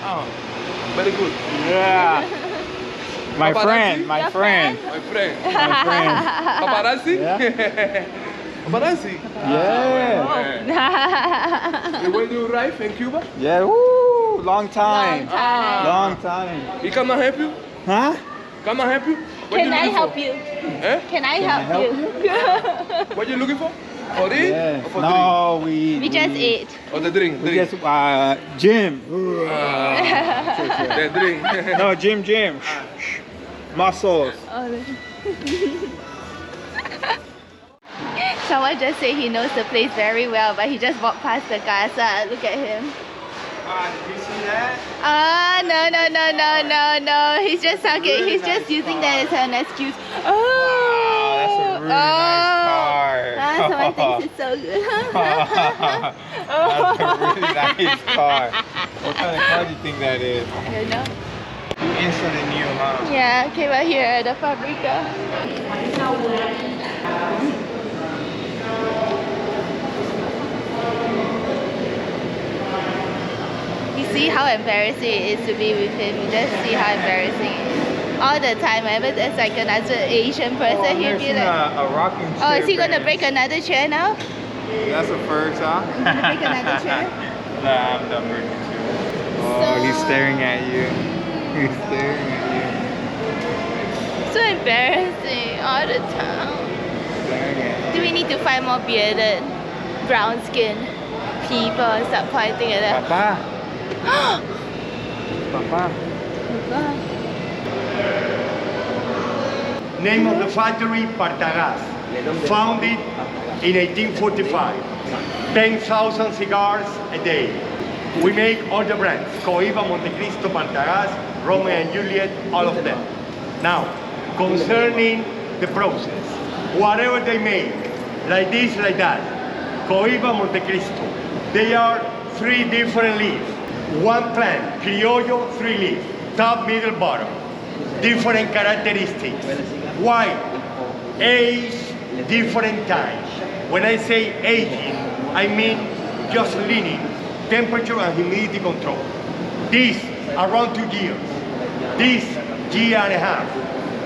Oh, very good. Yeah. My Paparazzi? friend. My friend. Paparazzi? Yeah. Paparazzi? Yeah. When you arrive in Cuba? Yeah. Woo. Long time. Ah. Long time. He come and help you? Huh? Come and help you? What Can you I looking help for? you? Eh? Can I help help you? What you looking for? For it? Yeah. Or for No, we We just ate. drink? Or the drink? We Drink. just gym. The drink. No, gym. Muscles. Someone just said he knows the place very well, but he just walked past the casa. Look at him. Did you see that? No. He's just talking. really He's just nice using car. that as an excuse. Oh, That's a really nice car. Someone thinks it's so good. That's a really nice car. What kind of car do you think that is? I don't know. You instantly knew, huh? Yeah, came out here at the Fabrica. You see how embarrassing it is to be with him. You just see how embarrassing it is. All the time, whenever there's like another Asian person, he'll be like, a rocking chair. oh, is he gonna bench. break another chair now? That's a first, huh? Gonna break another chair? Nah, I'm done breaking chair. Oh, he's staring at you. He's staring at you. So embarrassing all the time. Staring at Do we need to find more bearded, brown skinned people and start pointing at them? Papa. Papa. Name of the factory, Partagas. Founded in 1845. 10,000 cigars a day. We make all the brands. Cohiba, Montecristo, Partagas, Romeo and Juliet, all of them. Now, concerning the process, whatever they make, like this, like that, Cohiba, Montecristo, they are 3 different leaves. One plant, Criollo, 3 leaves, top, middle, bottom. Different characteristics. Why? Age, different times. When I say aging, I mean just leaning, temperature and humidity control. This, around 2 years. This, year and a half.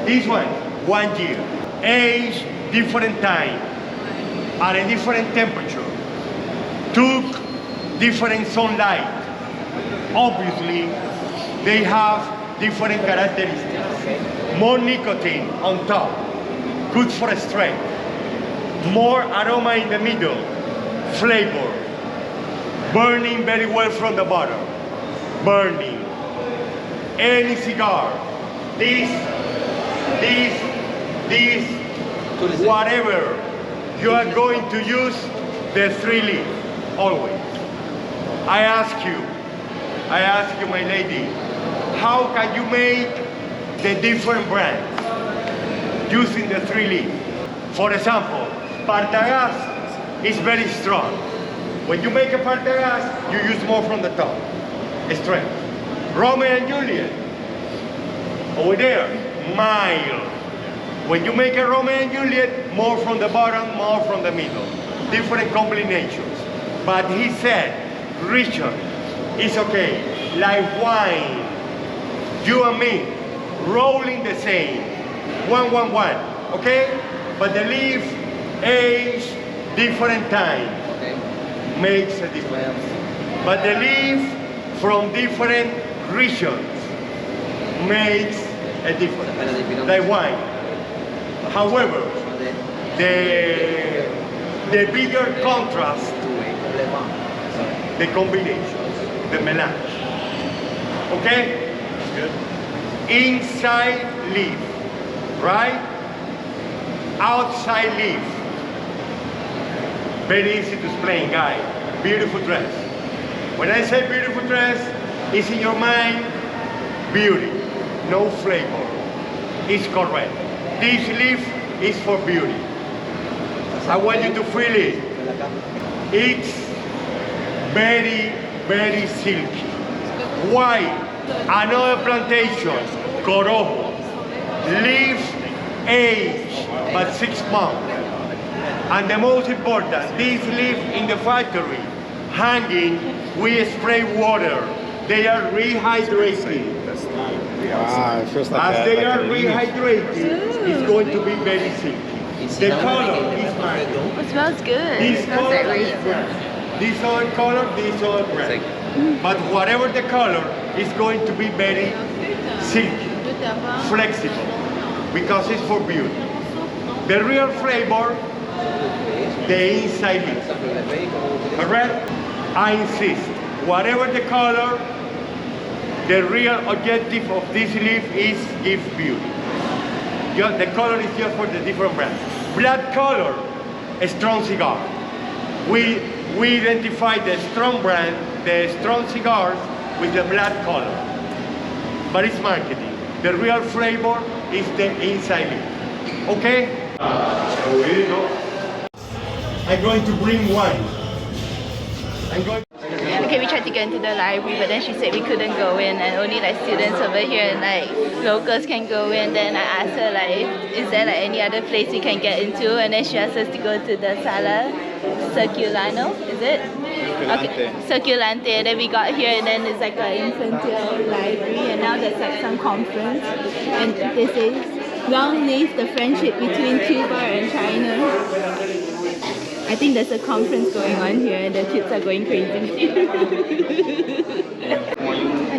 This one, 1 year. Age, different time, at a different temperature. Took different sunlight. Obviously, they have different characteristics. More nicotine on top, good for strength. More aroma in the middle, flavor. Burning very well from the bottom. Burning. Any cigar, this, whatever, you are going to use the 3 leaf, always. I ask you, my lady, how can you make the different brands using the 3 leaf? For example, Partagas is very strong. When you make a Partagas, you use more from the top, strength. Romeo and Juliet, over there, mild. When you make a Romeo and Juliet, more from the bottom, more from the middle. Different combinations. But he said, Richard, it's okay, like wine. You and me, rolling the same. 1, 1, 1, okay? But the leaf, age, different time, makes a difference. But the leaf from different regions makes a difference, like wine. However, the bigger contrast, the combinations, the melange. Okay? Good. Inside leaf, right? Outside leaf. Very easy to explain, guy. Beautiful dress. When I say beautiful dress, it's in your mind, beauty, no flavor. It's correct. This leaf is for beauty. I want you to feel it. It's very, very silky. Why? Another plantation, Corojo, leaf age, but 6 months. And the most important, this leaf in the factory, hanging, we spray water they are rehydrating. That's not. Wow, it feels like As that. they like are a leaf. rehydrating, it's going to be very silky. The color is mine. It smells good. This It smells color like is raisin. red. This other color, this other red. But whatever the color, is going to be very silky, flexible, because it's for beauty. The real flavor, the inside leaf. Correct? I insist, whatever the color, the real objective of this leaf is give beauty. The color is just for the different brands. Black color, a strong cigar. We identify the strong brand, the strong cigars with the black color. But it's marketing. The real flavor is the inside leaf. Okay? I'm going to bring wine. Okay, we tried to get into the library, but then she said we couldn't go in, and only like students over here and like locals can go in. Then I asked her like, is there like any other place we can get into? And then she asked us to go to the Sala Circulano, is it? Okay, Circulante. And then we got here, and then it's like an infantile library, and now there's like some conference, and they say, long live the friendship between Cuba and China. I think there's a conference going on here and the kids are going crazy.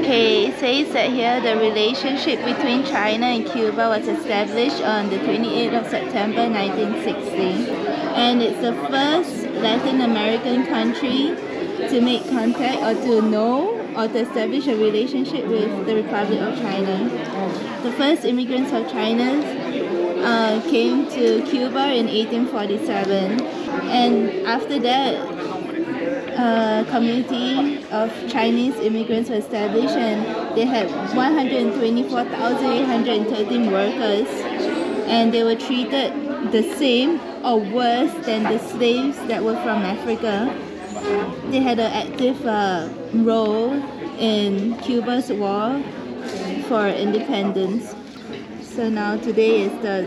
Okay, it says that here the relationship between China and Cuba was established on the 28th of September 1960. And it's the first Latin American country to make contact or to know or to establish a relationship with the Republic of China. The first immigrants of China came to Cuba in 1847, and after that a community of Chinese immigrants were established, and they had 124,813 workers, and they were treated the same or worse than the slaves that were from Africa. They had an active role in Cuba's war for independence. So now today is the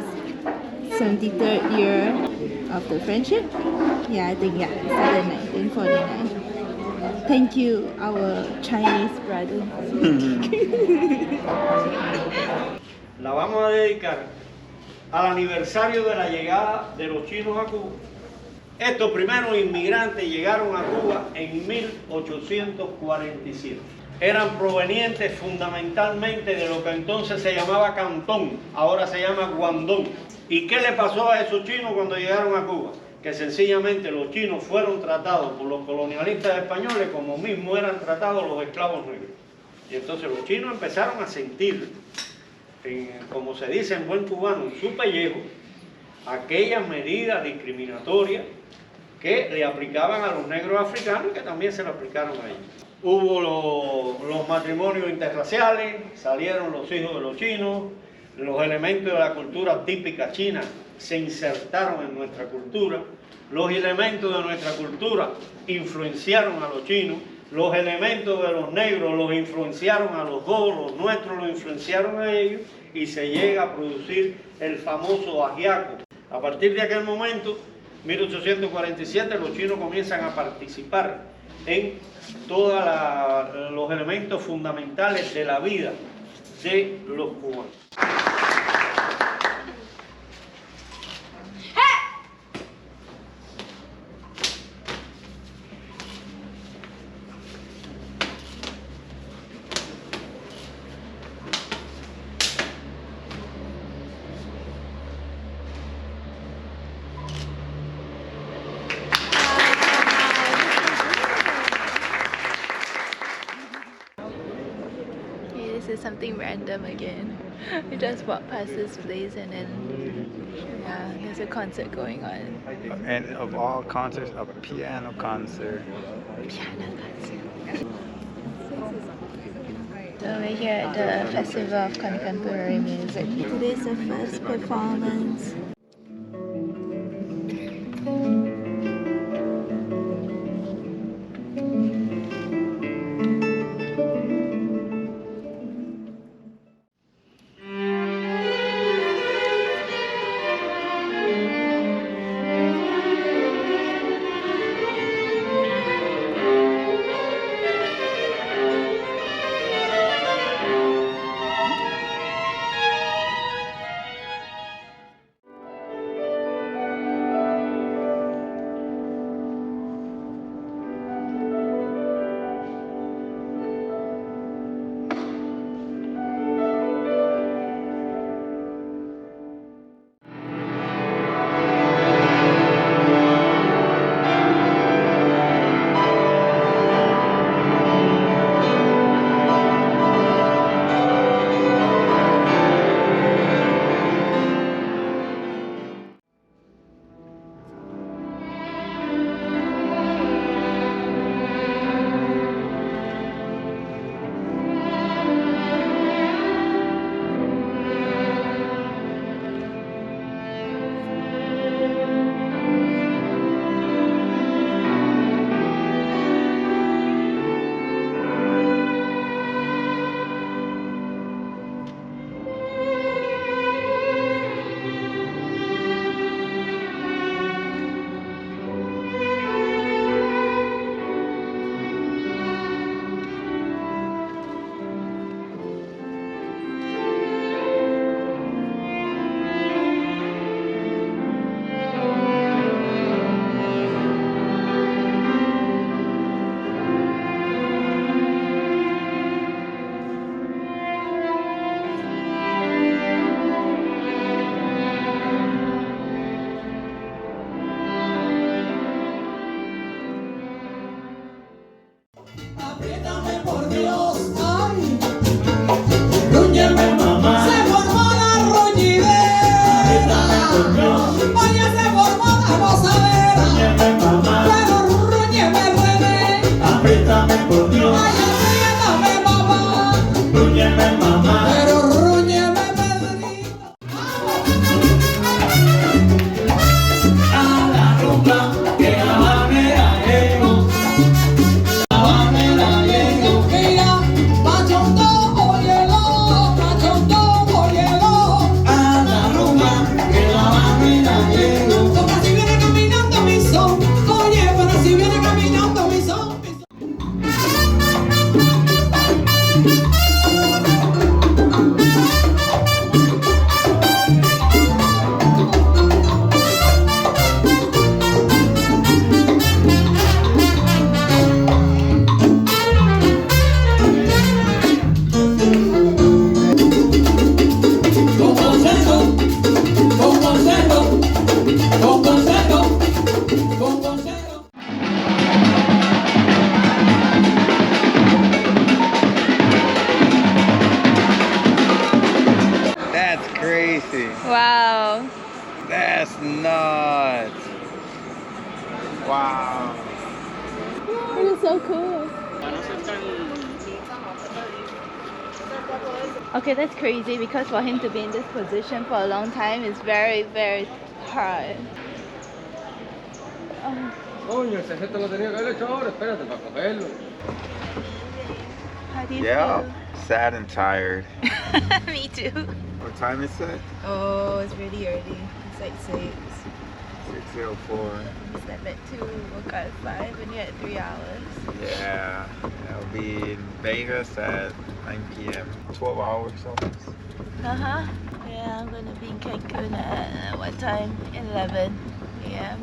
73rd year of the friendship. Yeah, I think, it started in 1949. Thank you, our Chinese brothers. La vamos a dedicar al aniversario de la llegada de los chinos a Cuba. Estos primeros inmigrantes llegaron a Cuba en 1847. Eran provenientes fundamentalmente de lo que entonces se llamaba Cantón, ahora se llama Guandón. ¿Y qué le pasó a esos chinos cuando llegaron a Cuba? Que sencillamente los chinos fueron tratados por los colonialistas españoles como mismo eran tratados los esclavos negros. Y entonces los chinos empezaron a sentir, como se dice en buen cubano, en su pellejo, aquellas medidas discriminatorias que le aplicaban a los negros africanos y que también se le aplicaron a ellos. Hubo los matrimonios interraciales, salieron los hijos de los chinos, los elementos de la cultura típica china se insertaron en nuestra cultura, los elementos de nuestra cultura influenciaron a los chinos, los elementos de los negros los influenciaron a los dos, los nuestros los influenciaron a ellos, y se llega a producir el famoso ajiaco. A partir de aquel momento, 1847, los chinos comienzan a participar en todos los elementos fundamentales de la vida de los cubanos. This is something random again. We just walked past this place and then there's a concert going on. And of all concerts, a piano concert. Piano concert. So we're here at the Festival of Contemporary Music. Today's the first performance. What? Wow. It is so cool. Okay, that's crazy because for him to be in this position for a long time is very, very hard. Oh. Coño, ese gesto lo tenía que haber hecho ahora, espérate para cogerlo. How do you Yeah. Sad and tired. feel? Me too. What time is it? Oh, it's really early. It's like 6. 6:04. We slept at 2, woke up at 5, and you had 3 hours. Yeah. I'll be in Vegas at 9 p.m. 12 hours almost. Uh-huh. Yeah, I'm gonna be in Cancun at what time? 11 a.m.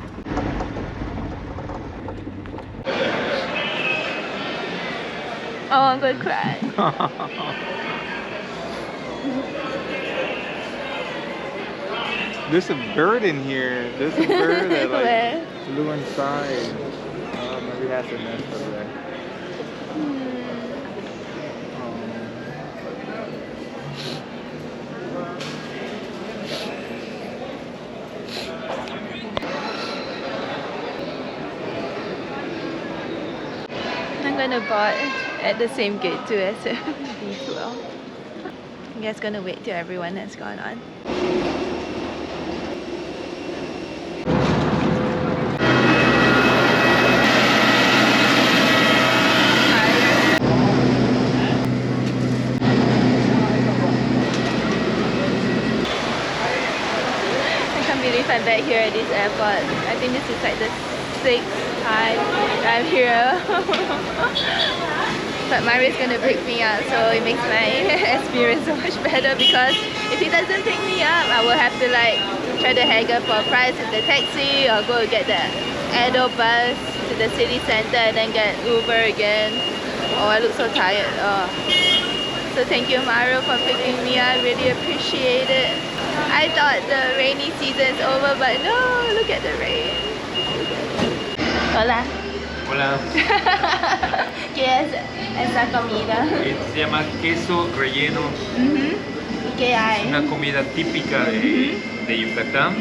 Oh, I'm gonna cry. There's a bird in here. There's a bird that Where? like flew inside. Maybe it has a nest over there. I'm gonna board at the same gate too as the B12. I'm just gonna wait till everyone has gone on. I can't believe I'm back here at this airport. I think this is like the 6th time I'm here. But Mario's gonna pick me up, so it makes my experience so much better because if he doesn't pick me up, I will have to like try to haggle for a price in the taxi or go get the Edo bus to the city center and then get Uber again. Oh, I look so tired. Oh. So thank you, Mario, for picking me up. I really appreciate it. I thought the rainy season's over, but no, look at the rain. Hola. Hola, ¿Qué es esa comida? se llama queso relleno, ¿Y qué hay? una comida típica de Yucatán.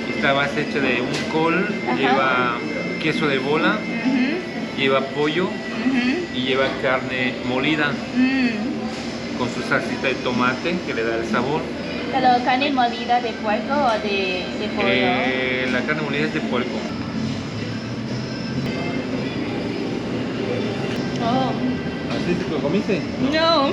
Esta base hecha de un col, lleva queso de bola, lleva pollo y lleva carne molida con su salsita de tomate que le da el sabor. ¿Pero carne molida de puerco o de pollo? La carne molida es de puerco. Oh. ¿Así te lo comiste? No.